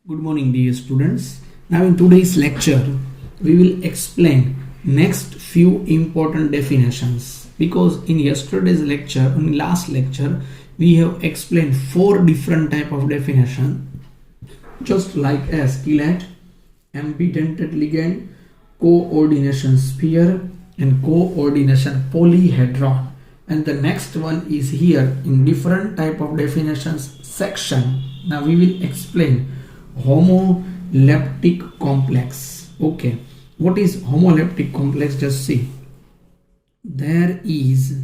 Good morning, dear students. Now, in today's lecture, we will explain next few important definitions. Because in yesterday's lecture, in last lecture, we have explained 4 different type of definition, just like as chelate, ambidentate ligand, coordination sphere, and coordination polyhedron. And the next one is here in different type of definitions section. Now we will explain homoleptic complex. Okay, what is homoleptic complex? Just see, there is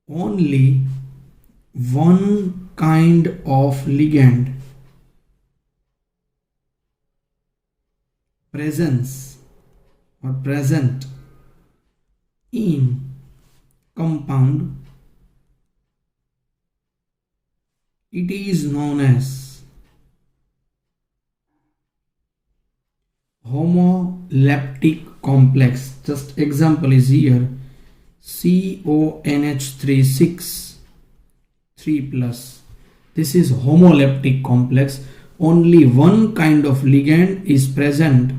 only one kind of ligand present in compound. It is known as homoleptic complex. Just example is here, CONH3 3+. This is homoleptic complex. Only one kind of ligand is present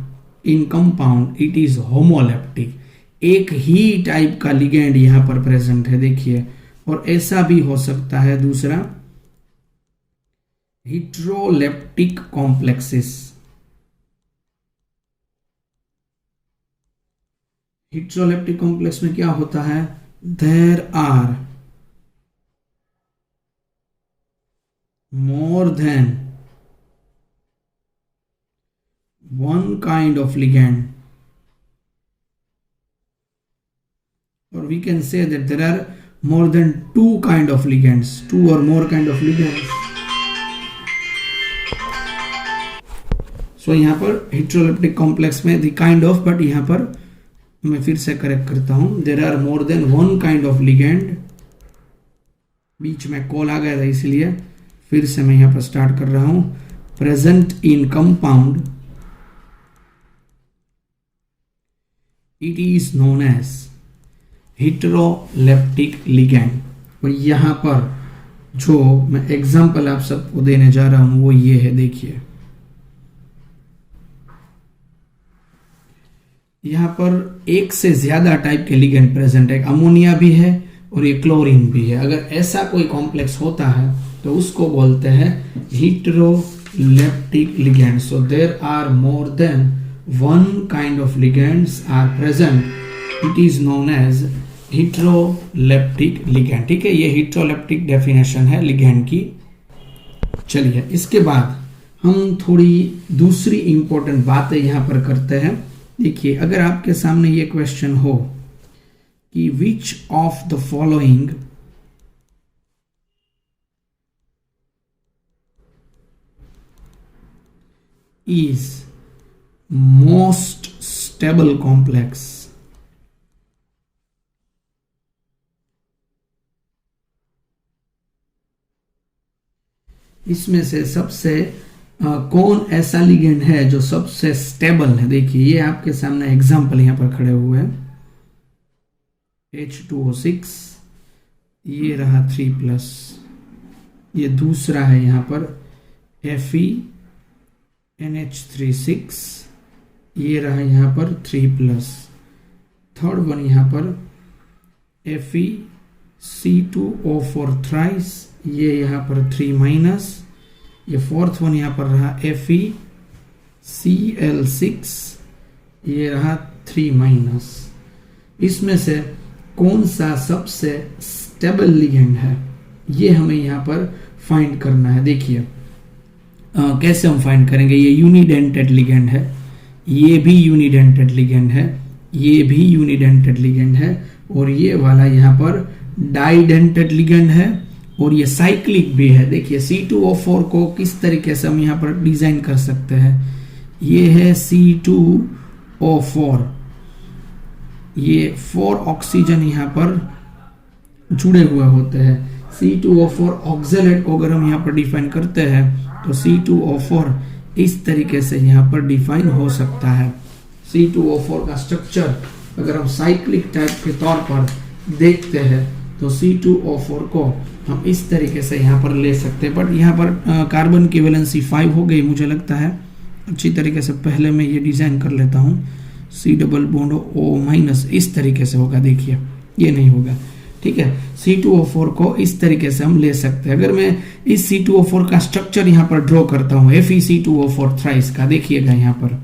in compound. It is homoleptic. एक ही type का ligand यहां पर present है, देखिए. और ऐसा भी हो सकता है दूसरा, हेटेरोलेप्टिक कॉम्प्लेक्सेस. हेटेरोलेप्टिक कॉम्प्लेक्स में क्या होता है? There are more than one kind of ligand, or we can say that there are more than 2 kind of ligands, 2 or more kind of ligands. So यहाँ पर heteroleptic complex में the kind of, but यहाँ पर मैं फिर से correct करता हूँ, there are more than 1 kind of ligand. बीच में कॉल आ गया था इसलिए फिर से मैं यहाँ पर स्टार्ट कर रहा हूँ. present in compound, it is known as heteroleptic ligand. और यहां पर जो मैं एग्जांपल आप सबको देने जा रहा हूं वो ये है, देखिए. यहां पर एक से ज्यादा टाइप के लिगैंड प्रेजेंट है. अमोनिया भी है और ये क्लोरीन भी है. अगर ऐसा कोई कॉम्प्लेक्स होता है तो उसको बोलते हैं heteroleptic ligand. So there are more than one kind of ligands are present. It is known as heteroleptic ligand. ठीक है, ये हेटेरोलेप्टिक डेफिनेशन है लिगैंड की. चलिए, इसके बाद हम थोड़ी दूसरी इंपॉर्टेंट बातें यहां पर करते हैं. देखिए, अगर आपके सामने ये क्वेश्चन हो कि which of the following is most stable complex, इसमें से सबसे कौन ऐसा लिगेंड है जो सबसे स्टेबल है? देखिए, ये आपके सामने एग्जांपल यहां पर खड़े हुए हैं. H2O6, ये रहा 3+. ये दूसरा है यहां पर FeNH3 ये रहा यहां पर 3+. थर्ड वन यहां पर FeC2O4 थ्राइस, ये यहां पर 3-. ये फोर्थ वन यहां पर रहा FeCl6, ये रहा 3-. इसमें से कौन सा सबसे स्टेबल लिगेंड है, ये हमें यहां पर फाइंड करना है. देखिए, कैसे हम फाइंड करेंगे? ये यूनिडेंटेड लिगेंड है, ये भी यूनिडेंटेड लिगेंड है, ये भी यूनिडेंटेड लिगेंड है, और ये वाला यहां पर डाइडेंटेड लिगेंड है, और ये साइक्लिक भी है. देखिए, C2O4 को किस तरीके से हम यहाँ पर डिजाइन कर सकते हैं. ये है C2O4, ये 4 ऑक्सीजन यहाँ पर जुड़े हुए होते हैं. C2O4 ऑक्जेलेट को अगर हम यहाँ पर डिफाइन करते हैं तो C2O4 इस तरीके से यहाँ पर डिफाइन हो सकता है. C2O4 का स्ट्रक्चर अगर हम साइक्लिक टाइप के तौर पर देखते हैं तो C2O4 को हम इस तरीके से यहाँ पर ले सकते हैं। बट यहाँ पर कार्बन की वैलेंसी 5 हो गई मुझे लगता है। अच्छी तरीके से पहले मैं ये डिज़ाइन कर लेता हूँ। C डबल बॉन्ड O- इस तरीके से होगा, देखिए ये नहीं होगा, ठीक है। C2O4 को इस तरीके से हम ले सकते हैं। अगर मैं इस C2O4 का स्ट्रक्चर यहाँ पर ड्रॉ करता हूँ FeC2O4 थ्राइस का, देखिएगा यहाँ पर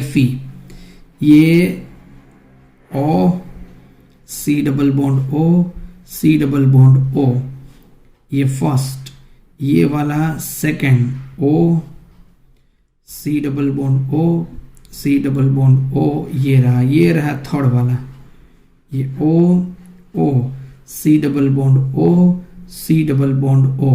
Fe, ये O, C double bond O, C double bond O, ये फर्स्ट, ये वाला second O, C double bond O, C double bond O, ये रहा थर्ड वाला, ये O, C double bond O, C double bond O,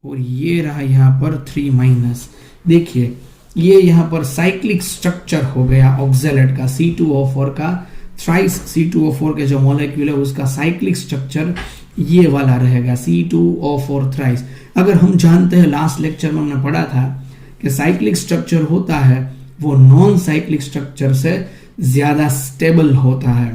और ये रहा यहाँ पर 3-। देखिए ये यहाँ पर साइक्लिक स्ट्रक्चर हो गया ऑक्जेलेट का, C2O4 का थ्राइस C2O4 के जो मॉलिक्यूल है उसका साइक्लिक स्ट्रक्चर ये वाला रहेगा, C2O4 थ्राइस। अगर हम जानते हैं, लास्ट लेक्चर में हमने पढ़ा था कि साइक्लिक स्ट्रक्चर होता है वो नॉन साइक्लिक स्ट्रक्चर से ज्यादा स्टेबल होता है।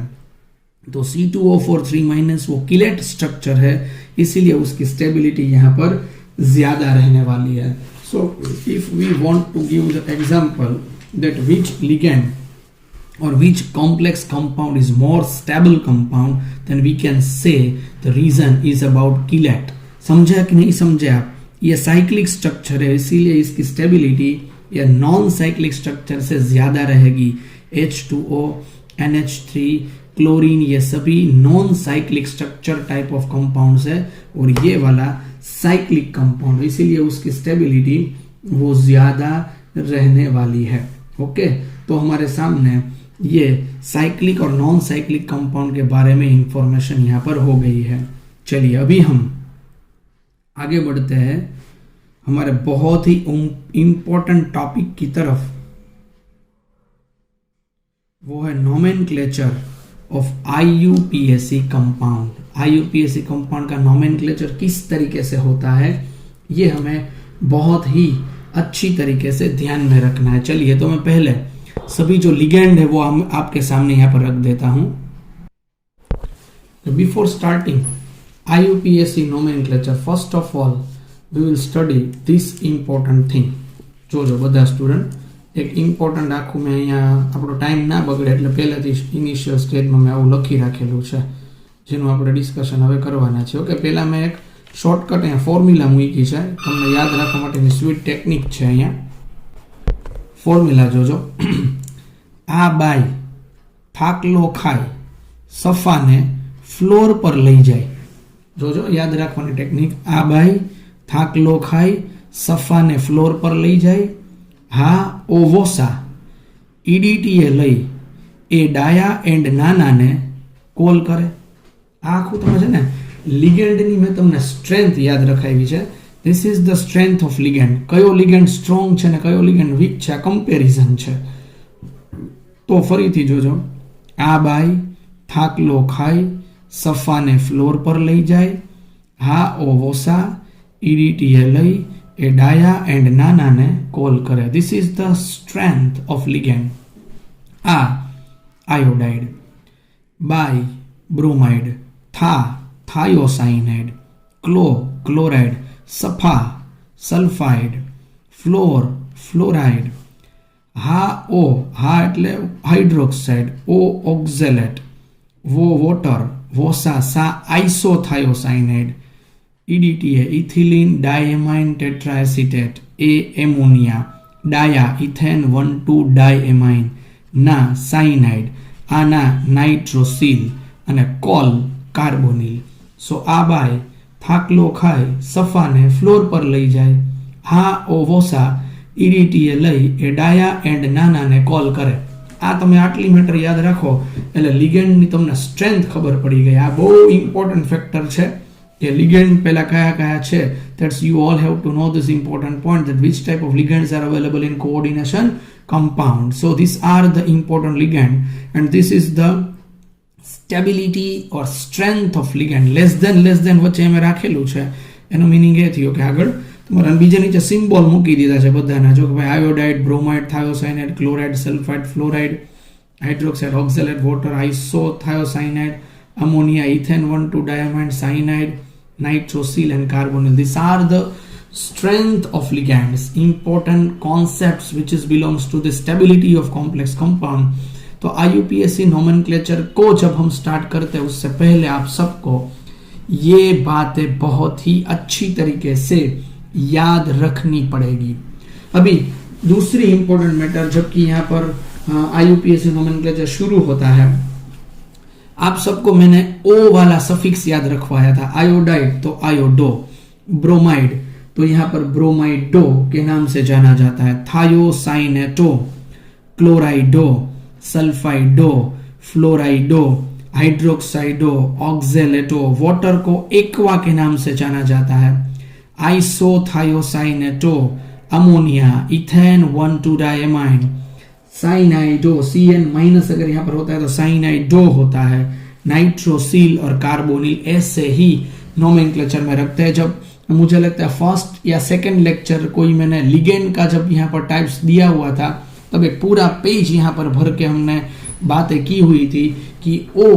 तो C2O4 3- वो किलेट स्ट्रक्चर है, इसीलिए उसकी स्टेबिलिटी यहाँ पर ज्यादा रहने वाली है। So if we want to give the example that which ligand or which complex compound is more stable compound, then we can say the reason is about chelate। समझा कि नहीं समझे आप? ये साइक्लिक स्ट्रक्चर है, इसीलिए इसकी स्टेबिलिटी या नॉन साइक्लिक स्ट्रक्चर से ज्यादा रहेगी। H2O, NH3, क्लोरीन, ये सभी non cyclic structure type of compounds है, और ये वाला साइक्लिक कंपाउंड, इसीलिए उसकी स्टेबिलिटी वो ज्यादा रहने वाली है। ओके, तो हमारे सामने ये साइक्लिक और नॉन साइक्लिक कंपाउंड के बारे में इंफॉर्मेशन यहाँ पर हो गई है। चलिए अभी हम आगे बढ़ते हैं हमारे बहुत ही इंपॉर्टेंट टॉपिक की तरफ, वो है nomenclature of IUPAC compound. IUPAC compound का नोमेनक्लेचर किस तरीके से होता है ये हमें बहुत ही अच्छी तरीके से ध्यान में रखना है। चलिए तो मैं पहले सभी जो लिगेंड है वो हम आपके सामने यहाँ पर रख देता हूं। Before starting IUPAC nomenclature, first of all we will study this important thing. जो બધા સ્ટુડન્ટ એક ઇમ્પોર્ટન્ટ આખું મેં અહીંયા આપણો ટાઈમ ના બગડે એટલે પહેલાથી ઇનિશિયલ સ્ટેજમાં મેં આવું લખી રાખેલું છે, જેનું આપણે ડિસ્કશન હવે કરવાના છે। ઓકે, પહેલા મેં એક શોર્ટકટ અહીંયા ફોર્મ્યુલા મૂકી છે, તમને યાદ રાખવા માટેની સ્વીટ ટેકનિક છે। અહીંયા ફોર્મ્યુલા જોજો, આ બાય થાકલો ખાય સફાને ફ્લોર પર લઈ જાય। જોજો યાદ રાખવાની ટેકનિક, આ બાય થાકલો ખાય સફાને ફ્લોર પર લઈ જાય। હા ઓવોસા ઈડીટીએ લઈ એ ડાયા એન્ડ નાનાને કોલ કરે। આ આખું તમે છે ને લિગેન્ડની મેં તમને સ્ટ્રેન્થ યાદ રખાવી છે। This is the strength of ligand, કયો લિગેન્ડ સ્ટ્રોંગ છે ને કયો લિગેન્ડ વીક છે, આ કમ્પેરિઝન છે। તો ફરીથી જોજો, આ બાઈ થાકલો ખાય સફાને ફ્લોર પર લઈ જાય। હા ઓવોસા ઈડીટીએ લઈ એ ડાયા એન્ડ નાનાને કોલ કરે। This is the strength of ligand. આ આયોડાઇડ, બાય બ્રોમાઇડ, થા થાયોસાઇનાઇડ, ક્લો ક્લોરાઇડ, સફા સલ્ફાઇડ, ફ્લોર ફ્લોરાઇડ, હા ઓ હા એટલે હાઇડ્રોક્સાઇડ, ઓ ઓક્ઝેલેટ, वो वॉटर, वोसा सा आइसोथायोसाइनाइड, ईडीटीए इथिलीन डायएमाइन टेट्राएसिटेट, ए एमोनिया, डाया इथेन 1,2 डायएमाइन, ना साइनाइड, आना नाइट्रोसिल અને કોલ કાર્બોનિલ। સો આ બાય થાકલો ખાય સફાને ફ્લોર પર લઈ જાય। હા ઓવોસા ઈડીટીએ લઈ એ ડાયા એન્ડ નાનાને કોલ કરે। આ તમે આટલી મેટર યાદ રાખો એટલે લિગેન્ડની તમને સ્ટ્રેન્થ ખબર પડી ગઈ। આ બહુ ઇમ્પોર્ટન્ટ ફેક્ટર છે કે લિગેન્ડ પહેલા કયા કયા છે। That's you all have to know this important point that which type of ligands are available in coordination compound. So these are the important ligand and this is the stability or strength of ligand. less than વચ્ચે મેં રાખેલું છે, એનો meaning એ થયો કે આગળ તમારા બીજા નીચે સિમ્બોલ મૂકી દીધા છે બધાના, જો કે ભાઈ iodide, bromide, thiocyanide, chloride, sulphide, fluoride, hydroxide, oxalate, water, isothiocyanide, ammonia, ethane 1,2 diamine, cyanide, nitrosyl and carbonyl. These are the strength of ligands, important concepts which is belongs to the stability of complex compound. तो IUPAC nomenclature को जब हम start करते हैं उससे पहले आप सबको ये बातें बहुत ही अच्छी तरीके से याद रखनी पड़ेगी। अभी दूसरी इंपॉर्टेंट मैटर, जबकि यहाँ पर IUPAC नोमेनक्लेचर शुरू होता है, आप सबको मैंने ओ वाला सफिक्स याद रखवाया था। आयोडाइड तो आयोडो, ब्रोमाइड तो यहाँ पर ब्रोमाइडो के नाम से जाना जाता है, thiocyanato, chlorido, sulphido, fluorido, hydroxido, oxalato, water को एक्वा के नाम से जाना जाता है, isothiocyanato, ammonia, ethane 1,2 diamine, cyanido, CN minus अगर यहां पर होता है तो साइनाइडो होता है, नाइट्रोसिल और कार्बोनिल, ऐसे ही नोमेनक्लेचर में रखते हैं। जब मुझे लगता है फर्स्ट या सेकंड लेक्चर कोई मैंने लिगेंड का जब यहाँ पर टाइप्स दिया हुआ था तब एक पूरा पेज यहाँ पर भर के हमने बातें की हुई थी कि ओ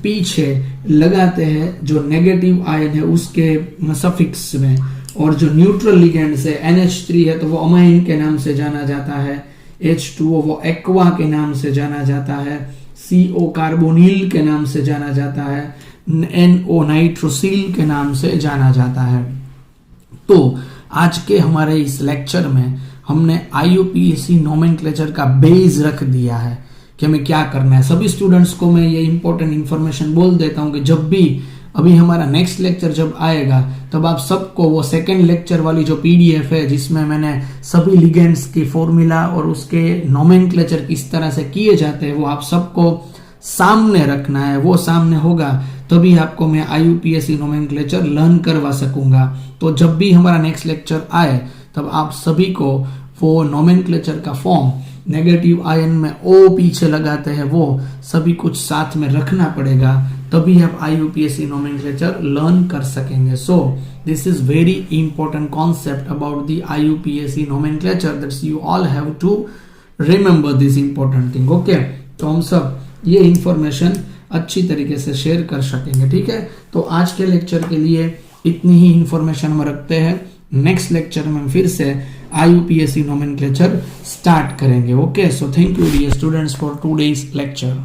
पीछे लगाते हैं जो नेगेटिव आयन है उसके सफिक्स में, और जो न्यूट्रल लिगेंड है NH3 है तो वो अमाइन के नाम से जाना जाता है, H2O वो एक्वा के नाम से जाना जाता है, CO कार्बोनिल के नाम से जाना जाता है, NO नाइट्रोसिल के नाम से जाना जाता है। तो आज के हमारे इस लेक्चर में हमने IUPAC नोमेनक्लेचर का बेस रख दिया है कि हमें क्या करना है। सभी स्टूडेंट्स को मैं ये इंपॉर्टेंट इंफॉर्मेशन बोल देता हूं कि जब भी अभी हमारा नेक्स्ट लेक्चर जब आएगा तब आप सबको वो सेकेंड लेक्चर वाली जो PDF है जिसमें मैंने सभी लिगेंड्स की फॉर्मूला और उसके नोमेनक्लेचर किस तरह से किए जाते हैं वो आप सबको सामने रखना है। वो सामने होगा तभी आपको मैं IUPAC नोमेनक्लेचर लर्न करवा सकूंगा। तो जब भी हमारा नेक्स्ट लेक्चर आए तब आप सभी को वो नोमेनक्लेचर का फॉर्म, नेगेटिव आयन में ओ पीछे लगाते हैं, वो सभी कुछ साथ में रखना पड़ेगा, तभी आप IUPAC नोमेनक्लेचर लर्न कर सकेंगे। So this is very important concept about the IUPAC nomenclature, that's you all have to remember this important thing. Okay, तो हम सब ये इंफॉर्मेशन अच्छी तरीके से शेयर कर सकेंगे। ठीक है, तो आज के लेक्चर के लिए इतनी ही इंफॉर्मेशन हम रखते हैं। नेक्स्ट लेक्चर में फिर से IUPAC नोमेनक्लेचर स्टार्ट करेंगे। Okay, so thank you dear students for today's lecture.